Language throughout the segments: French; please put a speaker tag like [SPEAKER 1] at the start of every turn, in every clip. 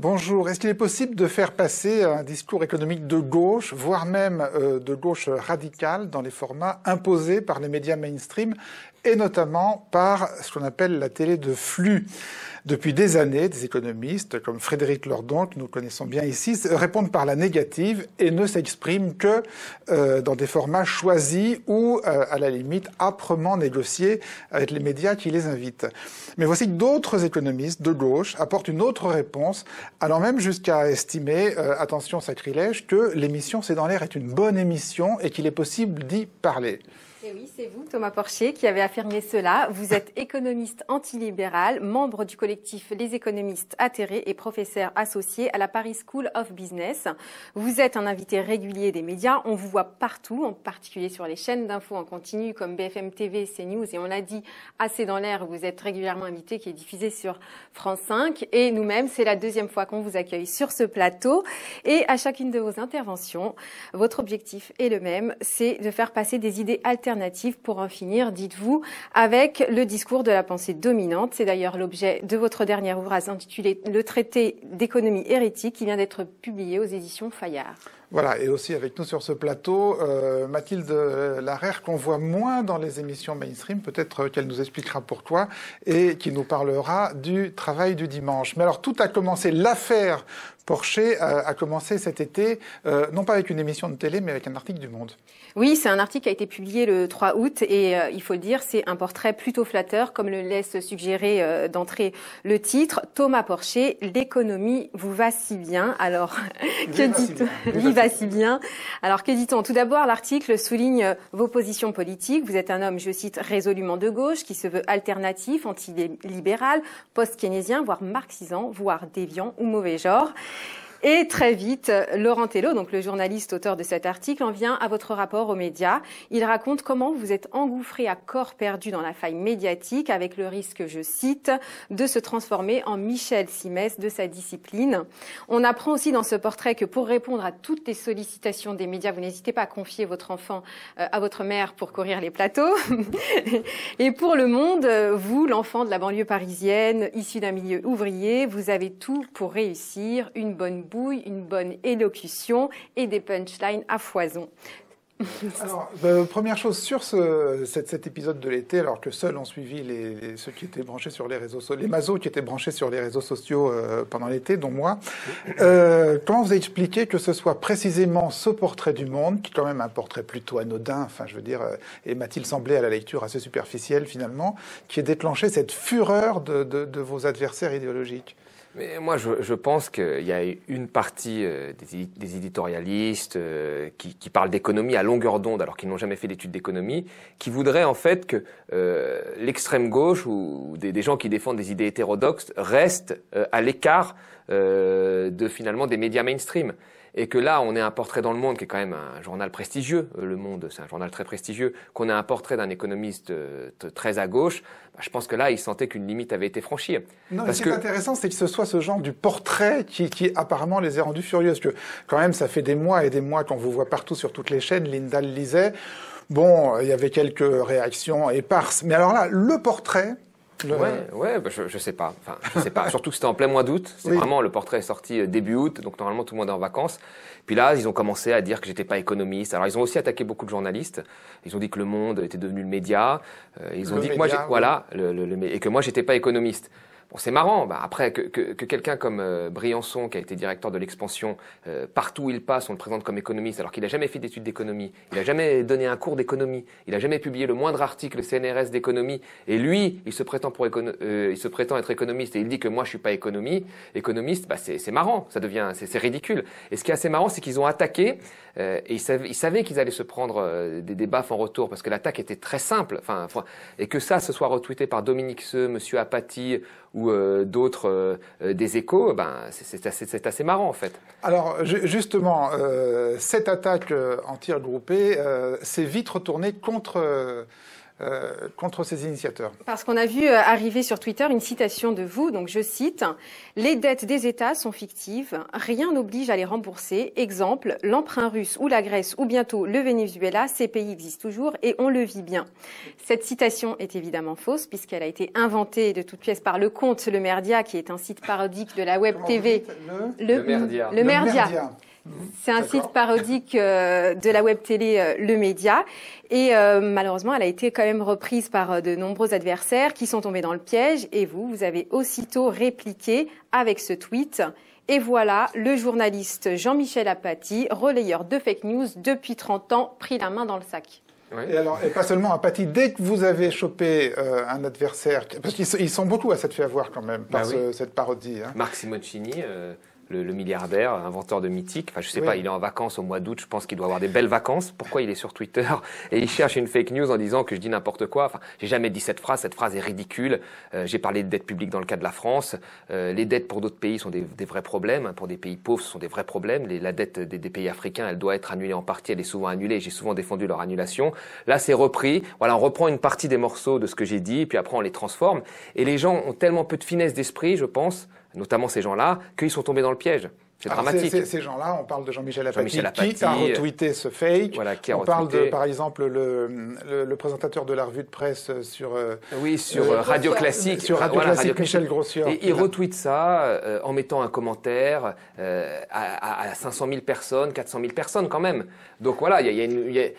[SPEAKER 1] Bonjour. Est-ce qu'il est possible de faire passer un discours économique de gauche, voire même de gauche radicale, dans les formats imposés par les médias mainstream et notamment par ce qu'on appelle la télé de flux? Depuis des années, des économistes comme Frédéric Lordon, que nous connaissons bien ici, répondent par la négative et ne s'expriment que dans des formats choisis ou, à la limite, âprement négociés avec les médias qui les invitent. Mais voici que d'autres économistes de gauche apportent une autre réponse, allant même jusqu'à estimer, attention sacrilège, que l'émission C'est dans l'air est une bonne émission et qu'il est possible d'y parler.
[SPEAKER 2] Et oui, c'est vous, Thomas Porcher, qui avez affirmé cela. Vous êtes économiste antilibéral, membre du collectif Les économistes atterrés et professeur associé à la Paris School of Business. Vous êtes un invité régulier des médias. On vous voit partout, en particulier sur les chaînes d'infos en continu comme BFM TV, CNews. Et on l'a dit, assez dans l'air, vous êtes régulièrement invité, qui est diffusé sur France 5. Et nous-mêmes, c'est la deuxième fois qu'on vous accueille sur ce plateau. Et à chacune de vos interventions, votre objectif est le même, c'est de faire passer des idées alternatives pour en finir, dites-vous, avec le discours de la pensée dominante. C'est d'ailleurs l'objet de votre dernier ouvrage intitulé Le traité d'économie hérétique qui vient d'être publié aux éditions Fayard.
[SPEAKER 1] Voilà, et aussi avec nous sur ce plateau, Mathilde Larère, qu'on voit moins dans les émissions mainstream, peut-être qu'elle nous expliquera pourquoi, et qui nous parlera du travail du dimanche. Mais alors, tout a commencé, l'affaire Porcher a commencé cet été, non pas avec une émission de télé, mais avec un article du Monde.
[SPEAKER 2] Oui, c'est un article qui a été publié le 3 août et il faut le dire, c'est un portrait plutôt flatteur, comme le laisse suggérer d'entrée le titre. Thomas Porcher, l'économie vous va si bien. Alors, que dit-on ? Va si bien. Alors, que dit-on ? Tout d'abord, l'article souligne vos positions politiques. Vous êtes un homme, je cite, résolument de gauche, qui se veut alternatif, antilibéral, post-keynésien, voire marxisant, voire déviant ou mauvais genre. Et très vite, Laurent Tello, donc le journaliste auteur de cet article, en vient à votre rapport aux médias. Il raconte comment vous êtes engouffré à corps perdu dans la faille médiatique avec le risque, je cite, de se transformer en Michel Simès de sa discipline. On apprend aussi dans ce portrait que pour répondre à toutes les sollicitations des médias, vous n'hésitez pas à confier votre enfant à votre mère pour courir les plateaux. Et pour Le Monde, vous, l'enfant de la banlieue parisienne, issu d'un milieu ouvrier, vous avez tout pour réussir, une bonne une bonne élocution et des punchlines à foison.
[SPEAKER 1] Alors, première chose sur cet épisode de l'été, alors que seuls ont suivi ceux qui étaient branchés sur les réseaux sociaux, les mazos qui étaient branchés sur les réseaux sociaux pendant l'été, dont moi. Comment vous expliquez que ce soit précisément ce portrait du Monde, qui est quand même un portrait plutôt anodin, enfin je veux dire, et m'a-t-il semblé à la lecture assez superficielle finalement, qui ait déclenché cette fureur de vos adversaires idéologiques?
[SPEAKER 3] Mais moi, je pense qu'il y a une partie des éditorialistes qui parlent d'économie à longueur d'onde, alors qu'ils n'ont jamais fait d'études d'économie, qui voudraient en fait que l'extrême gauche ou des gens qui défendent des idées hétérodoxes restent à l'écart finalement des médias mainstream. Et que là, on ait un portrait dans Le Monde, qui est quand même un journal prestigieux, Le Monde, c'est un journal très prestigieux, qu'on ait un portrait d'un économiste très à gauche, je pense que là, il sentait qu'une limite avait été franchie.
[SPEAKER 1] Non, mais ce qui est intéressant, c'est que ce soit ce genre du portrait qui apparemment les a rendus furieux. Parce que quand même, ça fait des mois et des mois qu'on vous voit partout sur toutes les chaînes, Linda le lisait. Bon, il y avait quelques réactions éparses. Mais alors là, le portrait...
[SPEAKER 3] Je sais pas. Enfin, je sais pas. Surtout que c'était en plein mois d'août. C'est vraiment, le portrait est sorti début août, donc normalement tout le monde est en vacances. Puis là, ils ont commencé à dire que j'étais pas économiste. Alors ils ont aussi attaqué beaucoup de journalistes. Ils ont dit que Le Monde était devenu le média. Ils ont dit que moi, et que moi j'étais pas économiste. Bon, c'est marrant. Après, que quelqu'un comme Briançon, qui a été directeur de l'Expansion, partout où il passe, on le présente comme économiste, alors qu'il n'a jamais fait d'études d'économie, il n'a jamais donné un cours d'économie, il n'a jamais publié le moindre article CNRS d'économie, et lui, il se prétend être économiste, et il dit que moi, je suis pas économiste, c'est marrant, c'est ridicule. Et ce qui est assez marrant, c'est qu'ils ont attaqué, et ils savaient qu'ils allaient se prendre des baffes en retour, parce que l'attaque était très simple, et que ça se soit retweeté par Dominique Seux, Monsieur Apathy, ou d'autres des Échos, c'est assez marrant en fait.
[SPEAKER 1] Alors justement, cette attaque anti-regroupée s'est vite retournée contre contre ces initiateurs?
[SPEAKER 2] Parce qu'on a vu arriver sur Twitter une citation de vous, donc je cite « Les dettes des États sont fictives, rien n'oblige à les rembourser. Exemple, l'emprunt russe ou la Grèce ou bientôt le Venezuela, ces pays existent toujours et on le vit bien. » Cette citation est évidemment fausse puisqu'elle a été inventée de toutes pièces par Le Compte, Le Merdia, qui est un site parodique de la web TV.
[SPEAKER 3] Le Merdia.
[SPEAKER 2] Le Merdia. C'est un site parodique de la web télé Le Média et malheureusement elle a été quand même reprise par de nombreux adversaires qui sont tombés dans le piège et vous avez aussitôt répliqué avec ce tweet. Et voilà, le journaliste Jean-Michel Apathy, relayeur de fake news depuis 30 ans, pris la main dans le sac.
[SPEAKER 1] Oui. Et pas seulement Apathy, dès que vous avez chopé un adversaire, parce qu'ils sont beaucoup à s'être fait avoir quand même par cette parodie. Hein.
[SPEAKER 3] Marc Simoncini, le milliardaire, inventeur de Mythique. Enfin, je sais pas, il est en vacances au mois d'août. Je pense qu'il doit avoir des belles vacances. Pourquoi il est sur Twitter et il cherche une fake news en disant que je dis n'importe quoi? Enfin, j'ai jamais dit cette phrase. Cette phrase est ridicule. J'ai parlé de dette publique dans le cas de la France. Les dettes pour d'autres pays sont des vrais problèmes. Pour des pays pauvres, ce sont des vrais problèmes. La dette des pays africains, elle doit être annulée en partie. Elle est souvent annulée. J'ai souvent défendu leur annulation. Là, c'est repris. Voilà, on reprend une partie des morceaux de ce que j'ai dit, puis après on les transforme. Et les gens ont tellement peu de finesse d'esprit, je pense, notamment ces gens-là, qu'ils sont tombés dans le piège. C'est dramatique.
[SPEAKER 1] Ces gens-là, on parle de Jean-Michel Apathy, qui a retweeté ce fake.
[SPEAKER 3] Voilà, qui a
[SPEAKER 1] on parle de, par exemple, le présentateur de la revue de presse sur...
[SPEAKER 3] Radio Classique.
[SPEAKER 1] Sur Radio Classique, Michel Grossier.
[SPEAKER 3] Et il retweet ça en mettant un commentaire à 500 000 personnes, 400 000 personnes quand même. Donc voilà,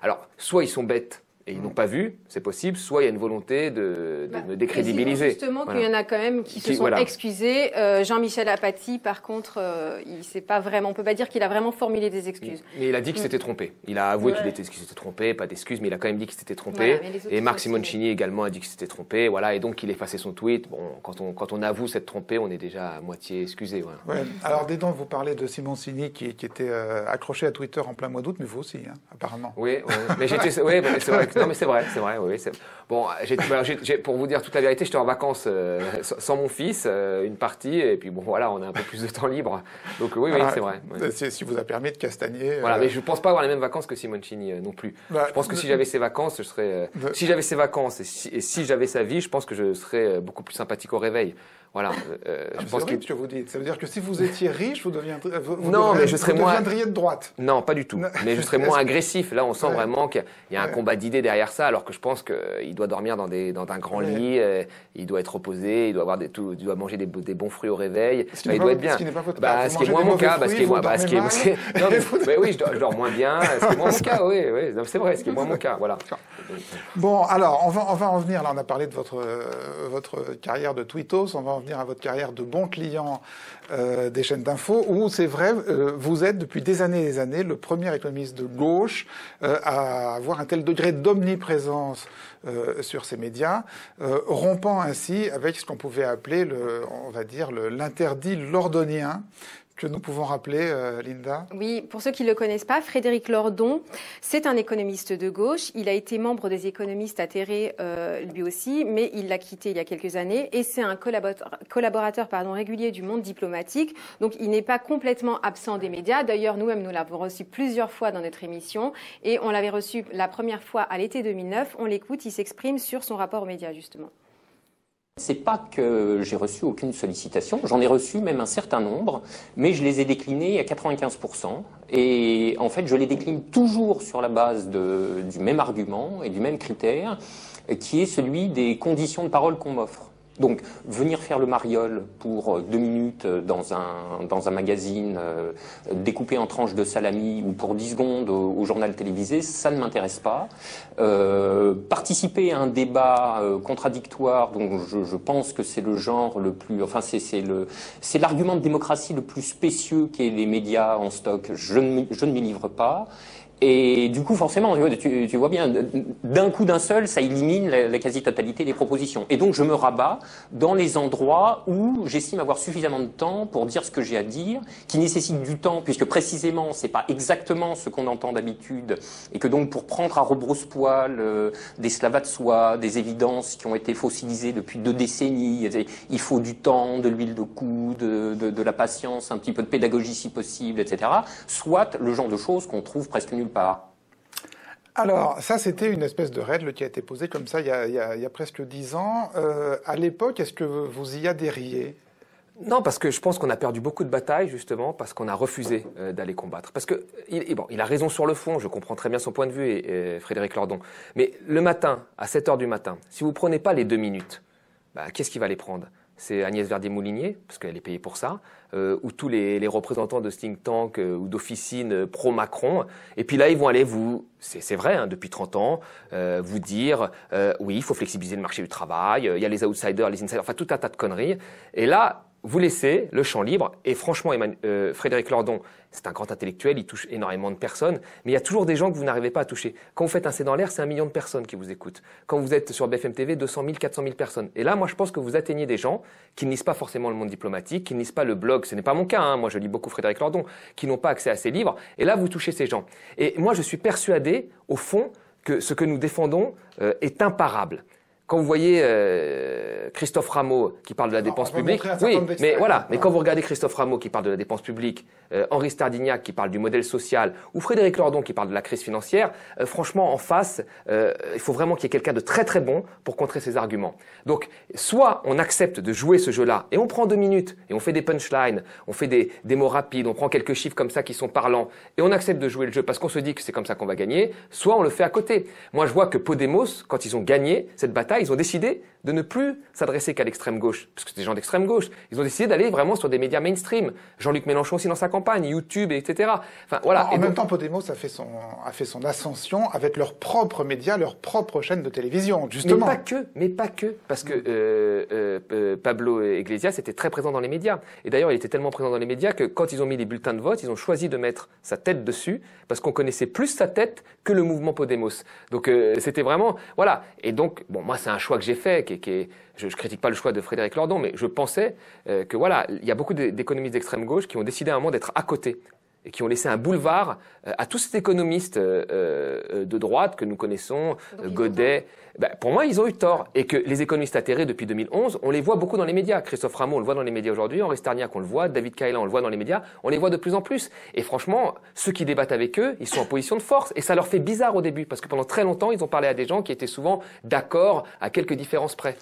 [SPEAKER 3] alors, soit ils sont bêtes, et ils n'ont pas vu, c'est possible, soit il y a une volonté de me décrédibiliser.
[SPEAKER 2] Justement, qu'il y en a quand même qui se sont excusés. Jean-Michel Apathy, par contre, il sait pas vraiment, on peut pas dire qu'il a vraiment formulé des excuses.
[SPEAKER 3] Mais il a dit qu'il s'était trompé. Il a avoué qu'il s'était trompé, pas d'excuses, mais il a quand même dit qu'il s'était trompé. Voilà, et Marc Simoncini également a dit qu'il s'était trompé. Voilà, et donc il a effacé son tweet. Bon, quand on avoue s'être trompé, on est déjà à moitié excusé. Voilà.
[SPEAKER 1] Ouais. Alors, dès donc, vous parlez de Simoncini qui était accroché à Twitter en plein mois d'août, mais vous aussi, hein, apparemment.
[SPEAKER 3] Oui, mais j'étais, oui, c'est vrai. Non, mais c'est vrai. Oui, bon, pour vous dire toute la vérité, j'étais en vacances sans mon fils, une partie, et puis bon, voilà, on a un peu plus de temps libre. Donc oui, c'est vrai. Ouais.
[SPEAKER 1] C'est ce qui vous a permis de castagner.
[SPEAKER 3] Voilà, mais je pense pas avoir les mêmes vacances que Simoncini non plus. Je pense que si j'avais ses vacances, je serais. Si j'avais ses vacances et si j'avais sa vie, je pense que je serais beaucoup plus sympathique au réveil. Voilà.
[SPEAKER 1] Je pense que vous dites. Ça veut dire que si vous étiez riche, vous deviendriez de droite.
[SPEAKER 3] Non, pas du tout. Mais je serais moins agressif. Là, on sent vraiment qu'il y a un combat d'idées derrière ça, alors que je pense qu'il doit dormir dans un grand lit, il doit être reposé, il doit manger des bons fruits au réveil. Il doit être bien.
[SPEAKER 1] Ce qui n'est pas votre cas.
[SPEAKER 3] Ce qui est moins mon cas. Oui, je dors moins bien. Ce qui est moins mon cas. Oui, c'est vrai. Ce qui est moins mon cas. Voilà.
[SPEAKER 1] Bon, alors on va en venir. Là, on a parlé de votre carrière de tweetos. On va en venir à votre carrière de bon client des chaînes d'infos, où c'est vrai, vous êtes depuis des années le premier économiste de gauche à avoir un tel degré d'omniprésence sur ces médias, rompant ainsi avec ce qu'on pouvait appeler l'interdit lordonien, que nous pouvons rappeler, Linda?
[SPEAKER 2] Oui, pour ceux qui ne le connaissent pas, Frédéric Lordon, c'est un économiste de gauche. Il a été membre des économistes atterrés lui aussi, mais il l'a quitté il y a quelques années. Et c'est un collaborateur régulier du monde diplomatique. Donc, il n'est pas complètement absent des médias. D'ailleurs, nous-mêmes, nous l'avons reçu plusieurs fois dans notre émission. Et on l'avait reçu la première fois à l'été 2009. On l'écoute, il s'exprime sur son rapport aux médias, justement.
[SPEAKER 4] C'est pas que j'ai reçu aucune sollicitation, j'en ai reçu même un certain nombre, mais je les ai déclinés à 95%. Et en fait, je les décline toujours sur la base du même argument et du même critère, qui est celui des conditions de parole qu'on m'offre. Donc, venir faire le mariole pour 2 minutes dans un magazine découpé en tranches de salami ou pour 10 secondes au journal télévisé, ça ne m'intéresse pas. Participer à un débat contradictoire, donc je pense que c'est le genre le plus, enfin c'est l'argument de démocratie le plus spécieux qu'aient les médias en stock. Je ne m'y livre pas. Et du coup, forcément, tu vois bien, d'un coup d'un seul, ça élimine la quasi-totalité des propositions. Et donc, je me rabats dans les endroits où j'estime avoir suffisamment de temps pour dire ce que j'ai à dire, qui nécessite du temps, puisque précisément, c'est pas exactement ce qu'on entend d'habitude, et que donc, pour prendre à rebrousse-poil des slavats de soie, des évidences qui ont été fossilisées depuis 2 décennies, il faut du temps, de l'huile de coude, de la patience, un petit peu de pédagogie si possible, etc. Soit le genre de choses qu'on trouve presque nulle part.
[SPEAKER 1] Alors, ça, c'était une espèce de règle qui a été posée comme ça il y a presque 10 ans. À l'époque, est-ce que vous y adhériez?
[SPEAKER 3] Non, parce que je pense qu'on a perdu beaucoup de batailles, justement, parce qu'on a refusé d'aller combattre. Parce que, il a raison sur le fond, je comprends très bien son point de vue, Frédéric Lordon. Mais le matin, à 7 heures du matin, si vous prenez pas les 2 minutes, qu'est-ce qui va les prendre? C'est Agnès Verdier-Moulinier, parce qu'elle est payée pour ça, ou tous les représentants de think tank ou d'officines pro-Macron. Et puis là, ils vont aller c'est vrai, hein, depuis 30 ans, vous dire, oui, il faut flexibiliser le marché du travail, il y a les outsiders, les insiders, enfin tout un tas de conneries. Et là, vous laissez le champ libre. Et franchement, Frédéric Lordon, c'est un grand intellectuel, il touche énormément de personnes, mais il y a toujours des gens que vous n'arrivez pas à toucher. Quand vous faites un C'est dans l'air, c'est 1 million de personnes qui vous écoutent. Quand vous êtes sur BFM TV, 200 000, 400 000 personnes. Et là, moi, je pense que vous atteignez des gens qui ne lisent pas forcément le Monde diplomatique, qui ne lisent pas le blog. Ce n'est pas mon cas, hein. Moi, je lis beaucoup Frédéric Lordon, qui n'ont pas accès à ces livres. Et là, vous touchez ces gens. Et moi, je suis persuadé, au fond, que ce que nous défendons est imparable. Quand vous voyez Christophe Rameau qui parle de la dépense publique, oui, mais voilà. Mais quand vous regardez Christophe Rameau qui parle de la dépense publique, Henri Stardignac qui parle du modèle social, ou Frédéric Lordon qui parle de la crise financière, franchement, en face, il faut vraiment qu'il y ait quelqu'un de très très bon pour contrer ces arguments. Donc, soit on accepte de jouer ce jeu-là et on prend 2 minutes et on fait des punchlines, on fait des mots rapides, on prend quelques chiffres comme ça qui sont parlants et on accepte de jouer le jeu parce qu'on se dit que c'est comme ça qu'on va gagner. Soit on le fait à côté. Moi, je vois que Podemos, quand ils ont gagné cette bataille, ils ont décidé de ne plus s'adresser qu'à l'extrême gauche, parce que c'est des gens d'extrême gauche. Ils ont décidé d'aller vraiment sur des médias mainstream. Jean-Luc Mélenchon aussi dans sa campagne, YouTube, etc. Enfin, voilà.
[SPEAKER 1] En même temps, Podemos a fait son ascension avec leurs propres médias, leurs propres chaînes de télévision, justement.
[SPEAKER 3] Mais pas que, parce que Pablo Iglesias était très présent dans les médias. Et d'ailleurs, il était tellement présent dans les médias que quand ils ont mis les bulletins de vote, ils ont choisi de mettre sa tête dessus, parce qu'on connaissait plus sa tête que le mouvement Podemos. Donc, c'était vraiment, voilà. Et donc, bon, moi, c'est un choix que j'ai fait, je critique pas le choix de Frédéric Lordon, mais je pensais que voilà, il y a beaucoup d'économistes d'extrême gauche qui ont décidé à un moment d'être à côté et qui ont laissé un boulevard à tous ces économistes de droite que nous connaissons, Godet. Pour moi, ils ont eu tort. Et que les économistes atterrés depuis 2011, on les voit beaucoup dans les médias. Christophe Rameau, on le voit dans les médias aujourd'hui. Henri Stardignac, on le voit. David Caïlan, on le voit dans les médias. On les voit de plus en plus. Et franchement, ceux qui débattent avec eux, ils sont en position de force. Et ça leur fait bizarre au début. Parce que pendant très longtemps, ils ont parlé à des gens qui étaient souvent d'accord à quelques différences près.